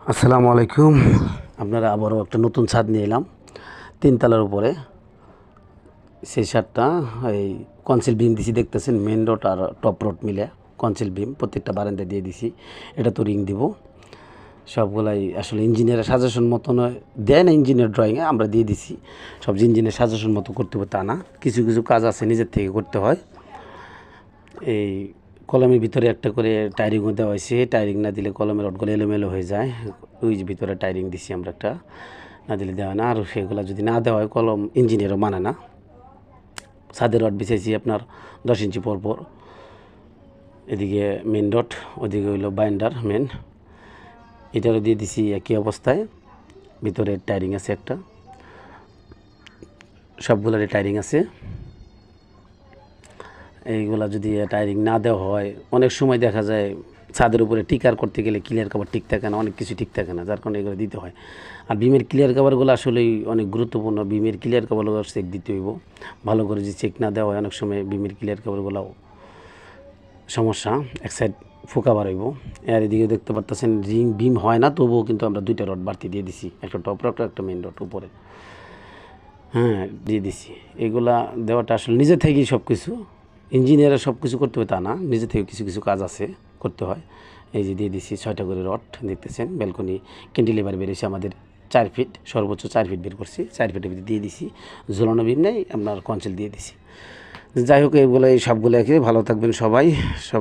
আসসালামু আলাইকুম। আপনারা আবারও একটা নতুন ছাদ নিয়ে এলাম 3 তলার উপরে। সেই ছাদটা এই কনসিল বিম দিছি, দেখতেছেন মেন রড আর টপ রড মিলে কনসিল বিম প্রত্যেকটা বারান্দা দিয়ে দিছি। এটা তো রিং দিব, সবগুলাই আসলে ইঞ্জিনিয়ারের সাজেশন মতো দেয় না, ইঞ্জিনিয়ার ড্রয়িংয়ে আমরা দিয়ে দিছি। সব ইঞ্জিনিয়ার সাজেশন মতো করতে হবে তা না, কিছু কিছু কাজ আছে নিজের থেকে করতে হয়। এই কলমের ভিতরে একটা করে টায়ারিংও দেওয়া হয়েছে, টায়ারিং না দিলে কলমের রডগুলো এলোমেলো হয়ে যায়। ওই যে ভিতরে টায়ারিং দিছি আমরা একটা, না দিলে দেওয়া না। আর সেগুলো যদি না দেওয়া হয় কলম ইঞ্জিনিয়ারও মানে না। ছাদের রড বিছাইছি আপনার 10 ইঞ্চি পর পর, এদিকে মেন রড, ওদিকে হইলো বাইন্ডার মেন। এটারও দিয়ে দিছি একই অবস্থায়, ভিতরে টায়ারিং আছে একটা, সবগুলোরই টায়ারিং আছে। এইগুলা যদি টায়ারিং না দেওয়া হয়, অনেক সময় দেখা যায় ছাদের উপরে টিকার করতে গেলে ক্লিয়ার কভার ঠিক থাকে না, অনেক কিছু ঠিক থাকে না, যার কারণে এগুলো দিতে হয়। আর বিমের ক্লিয়ার কভারগুলো আসলেই অনেক গুরুত্বপূর্ণ। বিমের ক্লিয়ার কভারগুলো চেক দিতে হইব ভালো করে, যে চেক না দেওয়া হয় অনেক সময় বিমের ক্লিয়ার কভারগুলো সমস্যা, এক সাইড ফোকা বাড়াইব। এর এদিকে দেখতে পারতেছেন রিং বিম হয় না, তবুও কিন্তু আমরা 2টা রড বাড়তি দিয়ে দিছি, একটা টপ রড একটা মেন রড উপরে, হ্যাঁ দিয়ে দিছি। এগুলা দেওয়াটা আসলে নিজে থেকেই সব কিছু, ইঞ্জিনিয়াররা সব কিছু করতে হবে তা না, নিজে থেকে কিছু কিছু কাজ আছে করতে হয়। এই যে দিয়ে দিছি 6টা করে রড, দেখতেছেন ব্যালকনি ক্যান্টিলিভার বেরিয়েছে আমাদের 4 ফিট, সর্বোচ্চ 4 ফিট বের করছি, 4 ফিটের ভিতরে দিয়ে দিছি। ঝোলানো বিম নেই, আপনার কনসিল দিয়ে দিছি। যাই হোক, এগুলো এই সবগুলো ভালো থাকবেন সবাই সবাই।